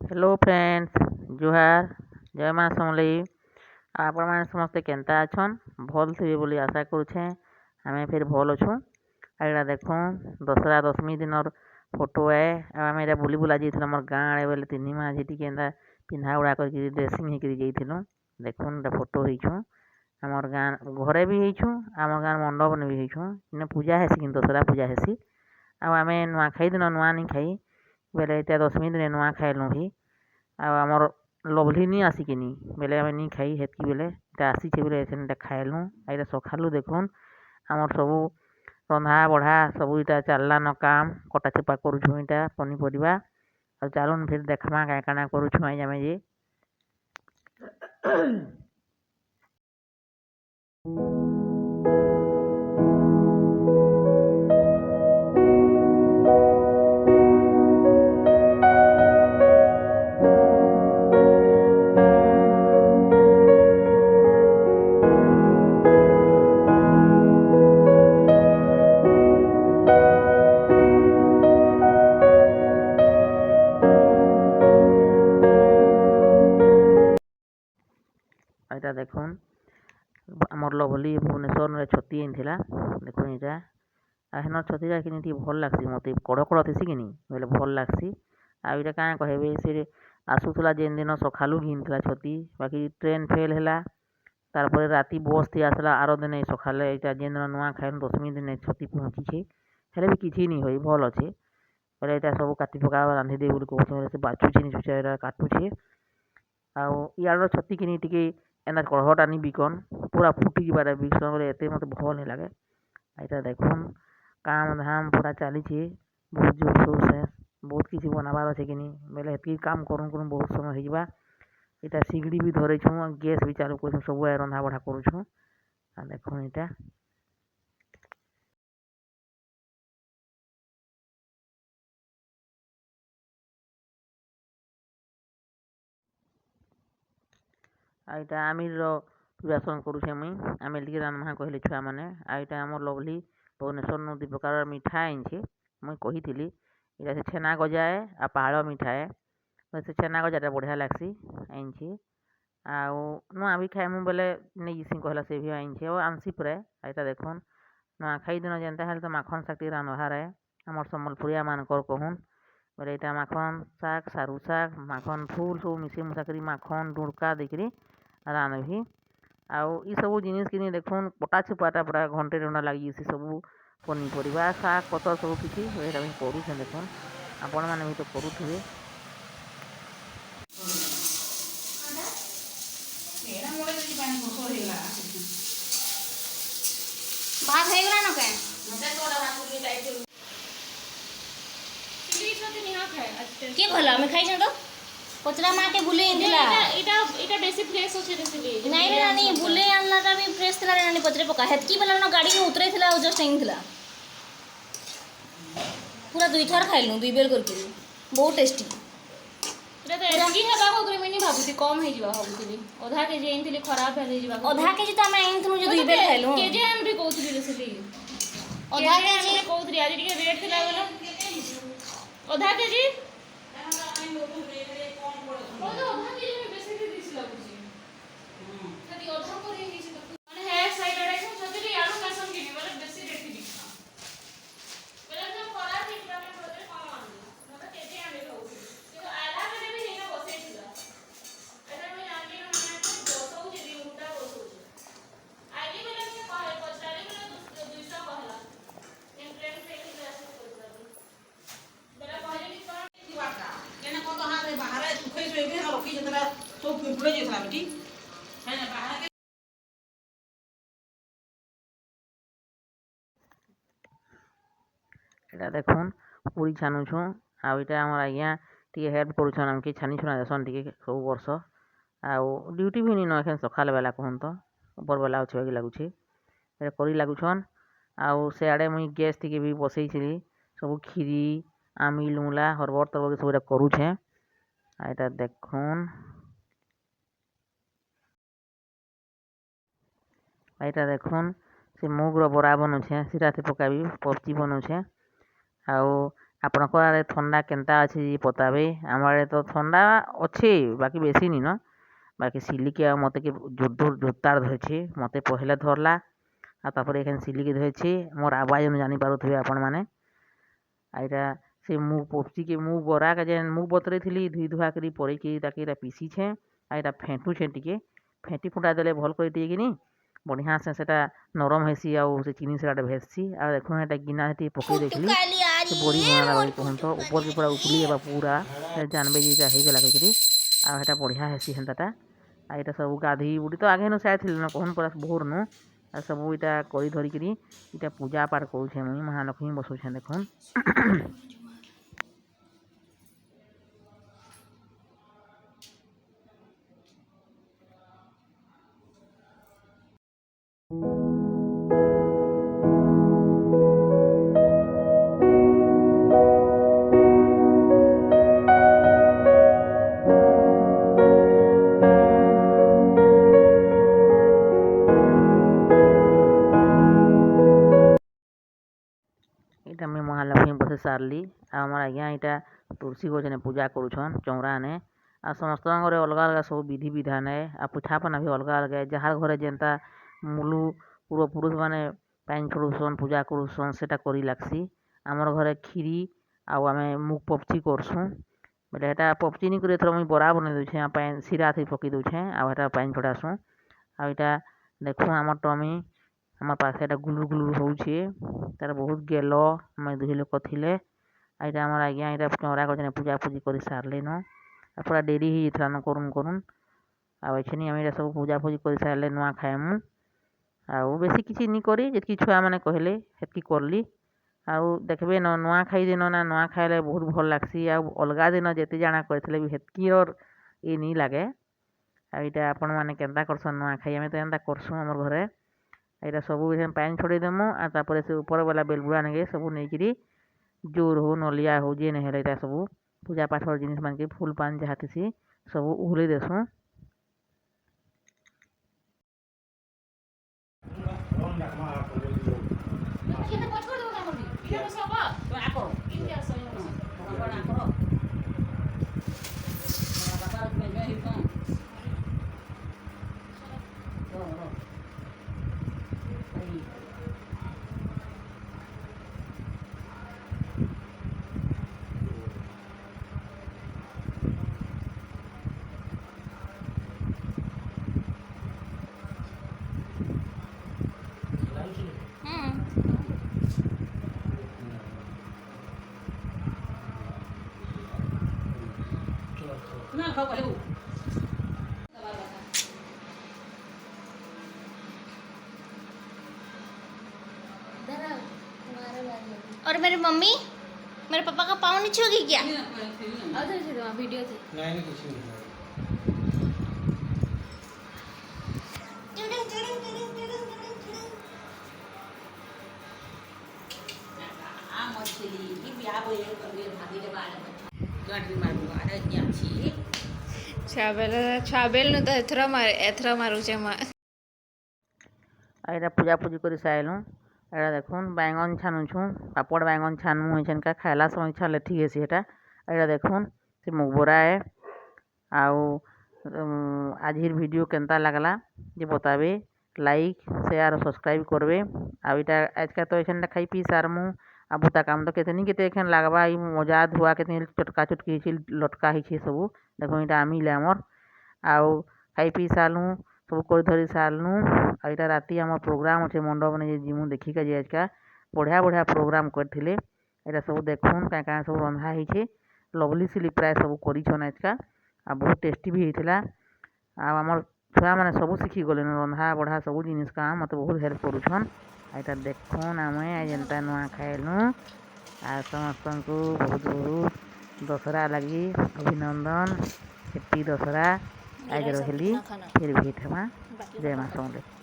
Hello friends, जुहार। जय माँ समलेई। आपण मैंने समस्ते केन्ता अछन? भल थे बोली आशा करुछे। आमे फिर भल अछू। एटा देखो दशहरा दशमी दिन फोटो है। आम एटा बुली बुला जाइए मोर गाँ आड़े बोले तीन माँ झी के पिंधा उड़ा कर ड्रेसिंग होकर जाइलु। देखुन फोटो होइछु आमर गाँ घरे भी होइछु। आम गाँ मंडप भी होइछु। इन पूजा हेसी कि दशहरा पूजा हेसी। आम नुआखाई दिन नुआ नहीं खाई बेले इटा दशमी दिन नुआ खाइलु भी। आमर लवली नहीं आसिकिनी बेले आम नहीं खाई हेतकी बेले आसीचे बेले एटा खाइलु। एटा सखालु देखुन आमर सबू रंधा बढ़ा सब इटा चलला न काम कटा चुपा करुछु इटा पनीपरिया। चलुन फिर देखमा क्या काना करुछु आज आमे जे। एटा देखुन आमर लवली भुवनेश्वर छती आनी देखुन इटा हेन छतीटा कि भल लगसी मत कड़ कड़ थी कि बोले भल लगसी। आईटा क्या कहबे से आसूला जेन दिन सखालू घिनला छती बाकी ट्रेन फेल है तार राति बस थी आसला आर दिन सकाले जेन दिन नुआ खाइल दशमी दिन छती पहुँची हेले भी किसी नहीं हुई भल अच्छे बोले यहाँ सब काटी पका रांधिदे कहते बाछुचे निछुचा काटुचे आड़ छती कि टे एना कड़हटा नहीं बिकन पूरा फुटिकी बारे बिकन बोले एत मत भल नहीं लगे। यहाँ देखुन काम धाम पूरा चली बहुत जोर सोर से बहुत किसी बनाबार अच्छे कि बोले हेतु काम करूँ करूँ बहुत समय होगा। इटा सिगड़ी भी धरे छूँ गैस भी चालू कर सब रंधा बढ़ा करुँ। देखुन इटा आईटा आमिर प्रिपरेसन करुचे मुई आमिर टी रान्धमा कहले छुआ मैंने आईटा आम लवली भुवनेश्वर दी प्रकार मिठा आनी मुई कही थी इटा से छेना गजा है आ पहाड़ मिठा है से छेना गजाटा बढ़िया लगसी आनी नुआ भी खाएमु बोले नहीं जिसी कहला से भी आनी और आनसी पूरा यहाँ देखुन नुआखाई दिन जेनता है तो माखन शाग रांधबार है आमर सम्बलपुरिया मानकर कहून बोले यहाँ माखन शाग सारू शाग माखन फूल सब मिसे मुसा कर माखन डुड़का देकर रांधि आउ सब जिनिस कि देखुन पटा छुपाटा पूरा घंटे घंटा लगी सब पनीपरिया शाग पतर सब किसी करुचे देखुन आपण मैंने भी तो करुवे। भात है ना क्या के भला मैं खाई तो पचरा माँ के बुले इंदिला এটা বেশি ফ্রেশ আছে রেসিপি नहीं रे नानी बुले आनलाटा भी फ्रेश थिला रे नानी पचरे पका हेतकी बेला ना गाड़ी में उतरे थिला जस्ट आइन थिला पूरा दुई थर खाइलु दुई बेल करके बहुत टेस्टी এটা তো এসকি হেবা হগরে মিনি ভাবুতি কম হই ଯିବା ভাবুতি অধা কেজি আইনଥିଲି খরাপ হই ଯିବା अधा केजी तो आमे आइन थनु जो दुई बेल खाइलु केजी हम भी कहउथली ରେସିପି अधा केजी कहउथली आज टिके रेट थिला बोलो अधा केजी अधा केजी में बेसी दिस लागुची खाली अधा करे हिची माने हे साइड रे छतरी आलू कासन किनी बोले बेसी रेट थी दिखा बोले जो खराब थी बाटे बोले कम आनु न तो केजी आने कहउथली কিন্তু আধা কেজি भी हेना बसेइथिला এটা আমি জানি না মানে বসউছি দি উল্টা বসউছি आईडी बेले से कहे पचारी बेले 200 कहला इन ट्रेन से ही आसी करबा बेला कहले कि कौन दिवाटा केना को तो हां रे बाहर सुखई सोई भी रखी जतरा सब पिपड़े जेतला बेटी है ना बाहर यहाँ देखुन पूरी छानुछु आईटा आम आज्ञा टी हेल्प करुन आमके छानी छुना देसन टी सब वर्ष आउ ड्यूटी भी नहीं एखे सकाल बेला कहन तो ऊपर बेला अच्छे लगुचे कर लगुन आउ सियाड़े मुई गैस टी भी बसई सब खीरी आमिल मूला हरबर तरबर सब करुचे। यहाँ देखुन यहाँ देखुन से मुगर बरा बनुचे सीरा से पकाबी पबची बनुचे आउ ଆପଣଙ୍କ ଆଡ଼େ ଥଣ୍ଡା କେନ୍ତା ଅଛି ପତାବେ। ଆମ ଆଡ଼େ ତ ଥଣ୍ଡା ଅଛି ବାକି ବେଶୀ ନି ନ ବାକି ସିଲିକି ଆଉ ମୋତେ କି ଜୋରଦାର ଧରିଛି। ମୋତେ ପହିଲା ଧରଲା ଆଉ ତାପରେ ଏখানে ସିଲିକି ଧରିଛି। ମୋର ଆବାଜ ଜାଣିପାରୁଥିବେ ଆପଣମାନେ। ଆଉ ଏଇଟା ସେ ମୁଁ ପୋପଚିକେ ମୁଁ ବରାକେ ଯେନ୍ ମୁଁ ବତରେଇଥିଲି ଧୁଇ ଧୁଆ କରି ପରେଇକି ତାକେ ଏଇଟା ପିସିଛେ। ଆଉ ଏଇଟା ଫେଣ୍ଟୁଛେ ଟିକେ ଫେଣ୍ଟି ଫୁଟା ଦେଲେ ଭଲ କରି ଟିକେ କିନି ବଢ଼ିଆ ସେ ସେଟା ନରମ ହେସି ଆଉ ସେ ଚିନି ସେଟା ଭେସସି। ଆଉ ଦେଖୁନ ଏଟା ଗିନା ଟିକେ ପକେଇ ଦେଇଥିଲି ସେ ବଡ଼ି ବନାଲା ବାକି କହନ୍ତ ଉପରକେ ପୁରା ଉପୁଲି ହେବା ପୁରା ଜାନବେ ଯେ ଏଇଟା ହେଇଗଲା କହିକିରି। ଆଉ ହେଟା ବଢ଼ିଆ ହେସି ହେନ୍ତାଟା। ଆଉ ଏଇଟା ସବୁ ଗାଧେଇ ବୁଡ଼ି ତ ଆଘେନୁ ସାରିଥିଲି ନ କହୁନ୍ ପୁରା ଭୋରନୁ ଆଉ ସବୁ ଏଇଟା କରି ଧରିକିରି ଏଇଟା ପୂଜା ପାଠ କରୁଛେ ମୁଇଁ ମହାଲକ୍ଷ୍ମୀ ବସୁଛେ ଦେଖୁନ୍। ଏଇଟା ମୁଇଁ ମହାଲକ୍ଷ୍ମୀ ବସେ ସାରଲି। ଆଉ ଆମର ଆଜ୍ଞା ଏଇଟା ତୁଳସୀ ଗଛନେ ପୂଜା କରୁଛନ୍ ଚଉରାନେ। ଆଉ ସମସ୍ତଙ୍କ ଘରେ ଅଲଗା ଅଲଗା ସବୁ ବିଧି ବିଧାନ ଆଉ ପିଠାପନା ବି ଅଲଗା ଅଲଗା ଯାହାର ଘରେ ଯେନ୍ତା ମୁଲୁ ପୂର୍ବପୁରୁଷ ମାନେ ପାଏନ୍ ଛଡ଼ଉସନ୍ ପୂଜା କରୁସନ୍ ସେଟା କରି ଲାଗ୍ସି। ଆମର ଘରେ କ୍ଷୀରି ଆଉ ଆମେ ମୁଗ ପପ୍ଚି କରସୁଁ। ବେଲେ ହେଟା ପପ୍ଚି ନି କରି ଏଥର ମୁଇଁ ବରା ବନେଇ ଦଉଛେ ଆଉ ପାଏନ୍ ସିରା ଥି ପକେଇ ଦଉଛେ ଆଉ ହେଟା ପାଏନ୍ ଛଡ଼ାସୁଁ। ଆଉ ଏଇଟା ଦେଖୁଁ ଆମର ଟମି আমার পাখে এটা গুলুর গুলুর হচ্ছে তার বহুত গেল আমি 2 লোক ଥିଲେ। এইটা আমার আজ্ঞা এটা চৌরা গজনে পূজা পূজি করে সারলে ন পুরা ডেরি হয়ে যেত ন করুন করুন। ଆଉ ଏଛିନି ଆମେ ଏଇଟା ସବୁ ପୂଜା ପୂଜି କରି ସାରିଲେ ନୂଆ ଖାଇମୁ। ଆଉ ବେଶୀ କିଛି ନି କରି ଯେତିକି ଛୁଆମାନେ କହିଲେ ହେତ୍କି କରଲି। ଆଉ ଦେଖବେ ନ ନୂଆ ଖାଇ ଦିନ ନା ନୂଆ ଖାଇଲେ ବହୁତ ଭଲ ଲାଗ୍ସି। ଆଉ ଅଲଗା ଦିନ ଯେତେ ଜାଣା କରିଥିଲେ ବି ହେତ୍କିର ଇ ନି ଲାଗେ। ଆଉ ଏଇଟା ଆପଣମାନେ କେନ୍ତା କରସନ୍ ନୂଆ ଖାଇ ଆମେ ତ ଏନ୍ତା କରସୁଁ ଆମର ଘରେ। ଏଇଟା ସବୁ ପାଏନ୍ ଛଡ଼େଇ ଦେମୁ ଆଉ ତାପରେ ସେ ଉପର ବାଲା ବେଲବୁଡ଼ା ନେଇକି ସବୁ ନେଇକିରି ଜୋର ହଉ ନଲିଆ ହଉ ଯେ ନେଇ ହେଲେ ଏଇଟା ସବୁ ପୂଜା ପାଠର ଜିନିଷ ମାନକେ ଫୁଲ ପାନ୍ ଯାହା ଥିସି ସବୁ ଉହଲେଇ ଦେସୁଁ। और मेरी मम्मी मेरे पापा का पाँव नहीं छूगी क्या? वीडियो थे नहीं कुछ नहीं ଛାବେଲ ତ ଏଥର ମାରୁଛେ ମା। ଏଇଟା ପୂଜା ପୂଜି କରି ସାରିଲୁଁ। ଏଇଟା ଦେଖୁନ୍ ବାଇଗନ୍ ଛାଣୁଛୁଁ ପାପଡ଼ ବାଇଗନ୍ ଛାଣମୁ ଏଛେନକା ଖାଇଲା ସମୟ ଛାଣଲେ ଠିକ୍ ହେସି ହେଟା। ଏଇଟା ଦେଖୁନ୍ ସେ ମୁଗ ବରା ଏ। ଆଉ ଆଜିର ଭିଡ଼ିଓ କେନ୍ତା ଲାଗଲା ଯେ ବତାବେ ଲାଇକ୍ ସେୟାର ସବସ୍କ୍ରାଇବ୍ କରବେ। ଆଉ ଏଇଟା ଆଜକା ତ ଏଛେନଟା ଖାଇ ପିଇ ସାରମୁ। ଆଉ ବୁତା କାମ ତ କେତେ ନି କେତେ ଏଖେନ୍ ଲାଗବା ଇ ମଜା ଧୁଆ କେତେ ଚଟକା ଚଟକି ହେଇଛି ଲଟକା ହେଇଛି ସବୁ ଦେଖୁନ୍ ଏଇଟା ଆମିଲେ ଆମର୍। ଆଉ ଖାଇ ପିଇ ସାରଲୁଁ ସବୁ କରି ଧରି ସାରଲୁଁ। ଆଉ ଏଇଟା ରାତି ଆମର ପ୍ରୋଗ୍ରାମ୍ ଅଛେ ମଣ୍ଡପନେ ଯେ ଯିମୁ ଦେଖିକା ଯେ ଆଜକା ବଢ଼ିଆ ବଢ଼ିଆ ପ୍ରୋଗ୍ରାମ୍ କରିଥିଲେ। ଏଇଟା ସବୁ ଦେଖୁନ୍ କାଁ କାଁ ସବୁ ରନ୍ଧା ହେଇଛେ ଲଭଲି ସିଲି ପ୍ରାୟ ସବୁ କରିଛନ୍ ଆଜକା ଆଉ ବହୁତ ଟେଷ୍ଟି ବି ହେଇଥିଲା। ଆଉ ଆମର ଛୁଆମାନେ ସବୁ ଶିଖି ଗଲେନ ରନ୍ଧା ବଢ଼ା ସବୁ ଜିନିଷ୍ କାଁ ମୋତେ ବହୁତ ହେଲ୍ପ କରୁଛନ୍। ଏଇଟା ଦେଖୁନ୍ ଆମେ ଯେନ୍ତା ନୂଆ ଖାଇଲୁଁ ଆଉ ସମସ୍ତଙ୍କୁ ବହୁତ ବହୁତ ଦଶହରା ଲାଗି ଅଭିନନ୍ଦନ। ହେପି ଦଶହରା। ଆଜ ରହିଲି ଫିର୍ ଭେଟ ହେମା। ଜୟ ମା ସମଲେଇ।